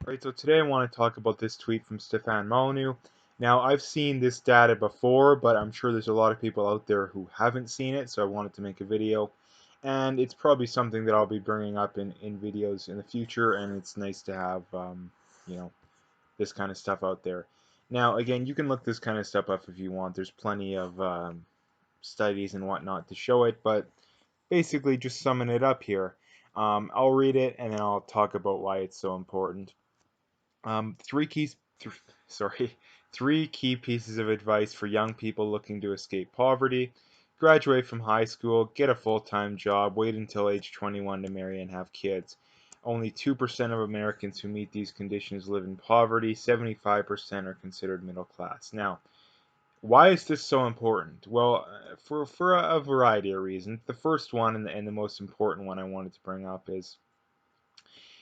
Right, so today I want to talk about this tweet from Stefan Molyneux. Now, I've seen this data before, but I'm sure there's a lot of people out there who haven't seen it, so I wanted to make a video. And it's probably something that I'll be bringing up in videos in the future, and it's nice to have, you know, this kind of stuff out there. Now, again, you can look this kind of stuff up if you want. There's plenty of studies and whatnot to show it, but basically just summing it up here. I'll read it, and then I'll talk about why it's so important. Three keys, sorry, three key pieces of advice for young people looking to escape poverty. Graduate from high school, get a full-time job, wait until age 21 to marry and have kids. Only 2% of Americans who meet these conditions live in poverty. 75% are considered middle class. Now, why is this so important? Well, for a variety of reasons. The first one and the most important one I wanted to bring up is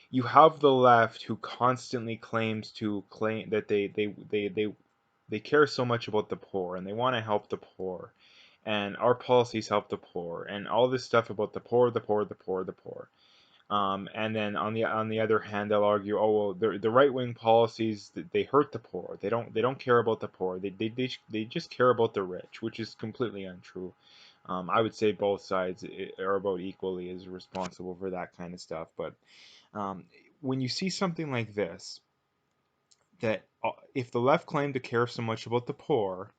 you have the left who constantly claim that they care so much about the poor and they want to help the poor and our policies help the poor and all this stuff about the poor, the poor, the poor, the poor. And then on the other hand, they'll argue, oh well, the right wing policies they hurt the poor. They don't care about the poor. They just care about the rich, which is completely untrue. I would say both sides are about equally as responsible for that kind of stuff. But um, when you see something like this, that if the left claimed to care so much about the poor,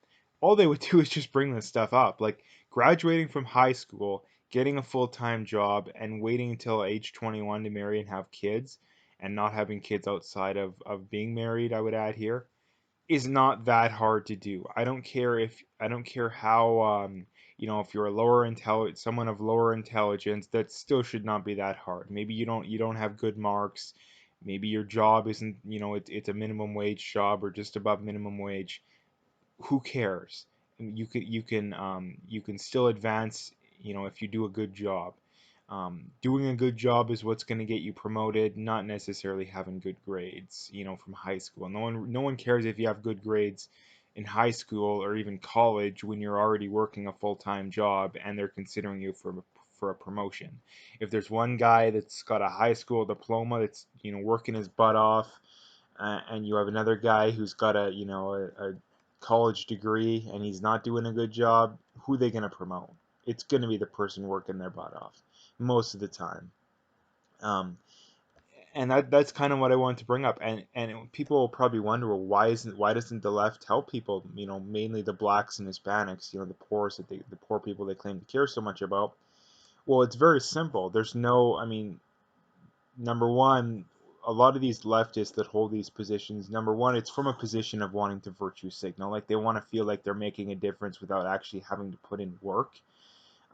all they would do is just bring this stuff up, like graduating from high school, getting a full-time job, and waiting until age 21 to marry and have kids, and not having kids outside of being married, I would add here, is not that hard to do. I don't care how if you're a lower intelligent someone of lower intelligence, that still should not be that hard. Maybe you don't have good marks. Maybe your job isn't, it's a minimum wage job or just above minimum wage. Who cares? You can still advance, if you do a good job. Doing a good job is what's going to get you promoted, not necessarily having good grades, from high school. No one cares if you have good grades in high school or even college when you're already working a full-time job and they're considering you for a promotion. If there's one guy that's got a high school diploma that's, working his butt off, and you have another guy who's got a college degree and he's not doing a good job, who are they going to promote? It's going to be the person working their butt off most of the time. Um, and that's kind of what I wanted to bring up. And people will probably wonder, well, why doesn't the left help people? Mainly the blacks and Hispanics. The poor people they claim to care so much about. Well, it's very simple. There's no, I mean, number one, a lot of these leftists that hold these positions, number one, it's from a position of wanting to virtue signal. Like they want to feel like they're making a difference without actually having to put in work.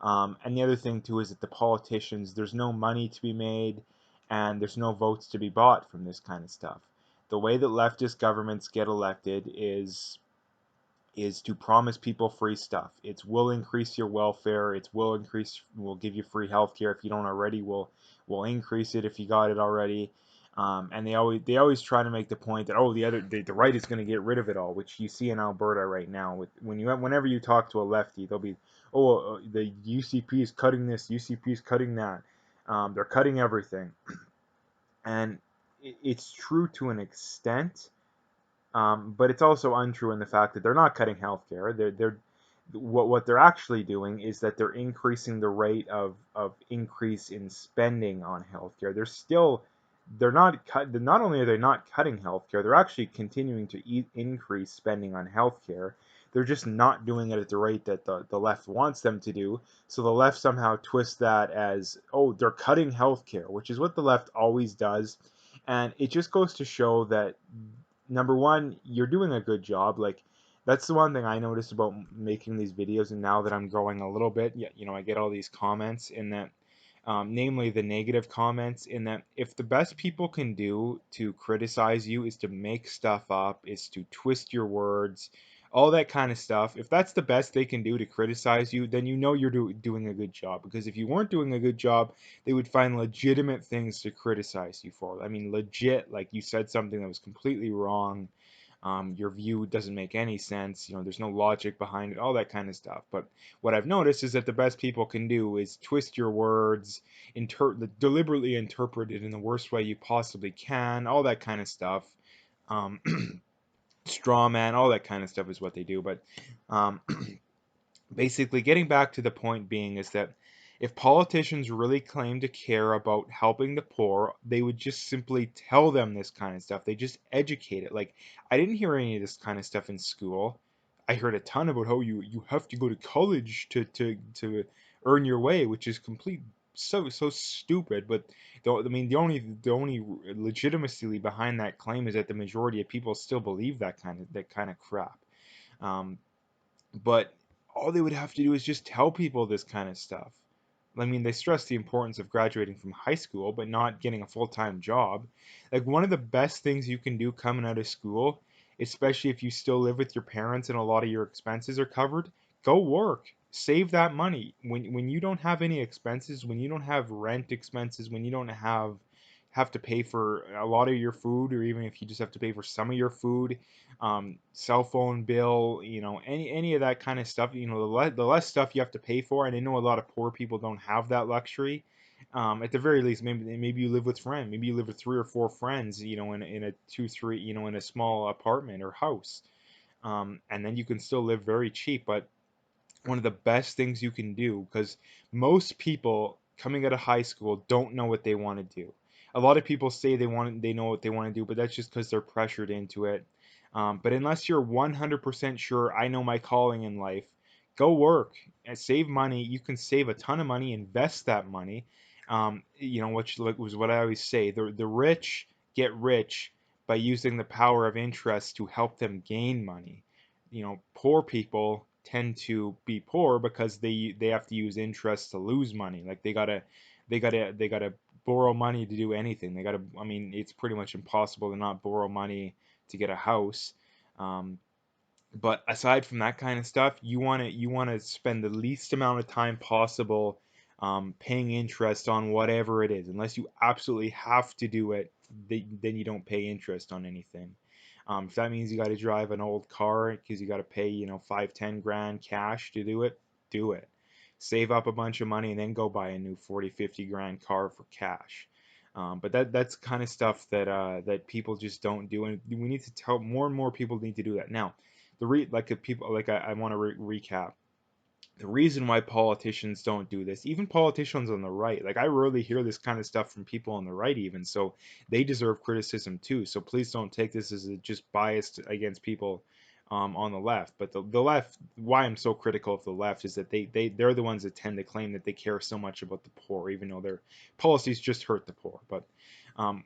And the other thing too is that the politicians, there's no money to be made and there's no votes to be bought from this kind of stuff. The way that leftist governments get elected is to promise people free stuff. It's will increase your welfare. Will give you free health care if you don't already. Will increase it if you got it already. And they always try to make the point that the right is going to get rid of it all, which you see in Alberta right now. Whenever you talk to a lefty, they'll be, the UCP is cutting this, UCP is cutting that. They're cutting everything, and it's true to an extent, but it's also untrue in the fact that they're not cutting healthcare. What they're actually doing is that they're increasing the rate of increase in spending on healthcare. Not only are they not cutting healthcare, they're actually continuing to increase spending on healthcare. They're just not doing it at the rate that the left wants them to do. So the left somehow twists that as, oh, they're cutting healthcare, which is what the left always does. And it just goes to show that, number one, you're doing a good job. Like, that's the one thing I noticed about making these videos, and now that I'm growing a little bit, yeah, I get all these comments in that, namely the negative comments, in that if the best people can do to criticize you is to make stuff up, is to twist your words, all that kind of stuff, if that's the best they can do to criticize you, then you're doing a good job. Because if you weren't doing a good job, they would find legitimate things to criticize you for. I mean, legit, like you said something that was completely wrong, Your view doesn't make any sense. There's no logic behind it, all that kind of stuff. But what I've noticed is that the best people can do is twist your words, deliberately interpret it in the worst way you possibly can, all that kind of stuff. Um, Straw man, all that kind of stuff is what they do. But um, basically, getting back to the point being is that if politicians really claim to care about helping the poor, they would just simply tell them this kind of stuff. They just educate it. Like, I didn't hear any of this kind of stuff in school. I heard a ton about how you have to go to college to earn your way, which is complete so stupid. But I mean, the only legitimacy behind that claim is that the majority of people still believe that kind of crap. Um, but all they would have to do is just tell people this kind of stuff. I mean, they stress the importance of graduating from high school, but not getting a full-time job. Like, one of the best things you can do coming out of school, especially if you still live with your parents and a lot of your expenses are covered, go work. Save that money. When you don't have any expenses, when you don't have rent expenses, when you don't have to pay for a lot of your food, or even if you just have to pay for some of your food, cell phone bill, any of that kind of stuff. The less stuff you have to pay for, and I know a lot of poor people don't have that luxury. At the very least, maybe you live with friends, maybe you live with three or four friends, in a two, three, in a small apartment or house, and then you can still live very cheap. But one of the best things you can do, because most people coming out of high school don't know what they want to do. A lot of people say they know what they want to do, but that's just because they're pressured into it. But unless you're 100% sure, I know my calling in life, go work and save money. You can save a ton of money, invest that money. Which was what I always say: the rich get rich by using the power of interest to help them gain money. Poor people tend to be poor because they have to use interest to lose money. Like, they gotta borrow money to do anything. I mean, it's pretty much impossible to not borrow money to get a house. Um, but aside from that kind of stuff, you want to spend the least amount of time possible paying interest on whatever it is. Unless you absolutely have to do it, then you don't pay interest on anything. If that means you got to drive an old car because you got to pay, 5, 10 grand cash to do it, do it. Save up a bunch of money and then go buy a new 40, 50 grand car for cash. But that's kind of stuff that people just don't do, and we need to tell more and more people need to do that. Now, I want to recap the reason why politicians don't do this, even politicians on the right. Like, I rarely hear this kind of stuff from people on the right, even, so they deserve criticism too. So please don't take this as just biased against people on the left. But the left, why I'm so critical of the left is that they're the ones that tend to claim that they care so much about the poor, even though their policies just hurt the poor. But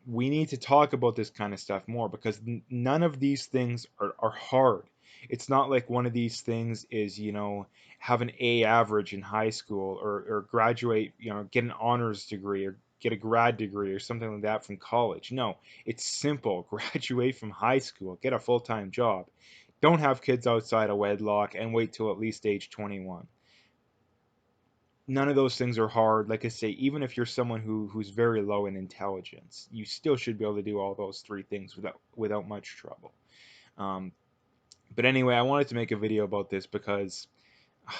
we need to talk about this kind of stuff more, because none of these things are hard. It's not like one of these things is, have an A average in high school, or graduate, get an honors degree, or get a grad degree or something like that from college. No, it's simple. Graduate from high school, get a full-time job. Don't have kids outside of wedlock, and wait till at least age 21. None of those things are hard. Like I say, even if you're someone who's very low in intelligence, you still should be able to do all those three things without much trouble. Um, but anyway, I wanted to make a video about this because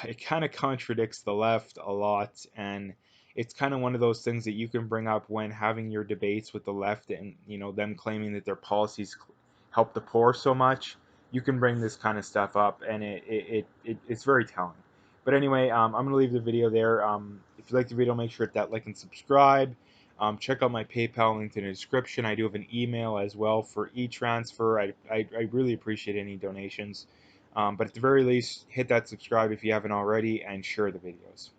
it kind of contradicts the left a lot, and it's kind of one of those things that you can bring up when having your debates with the left, and them claiming that their policies help the poor so much. You can bring this kind of stuff up, and it's very telling. But anyway, I'm gonna leave the video there. If you like the video, make sure to hit that like and subscribe. Check out my PayPal link in the description. I do have an email as well for e-transfer. I really appreciate any donations. But at the very least, hit that subscribe if you haven't already, and share the videos.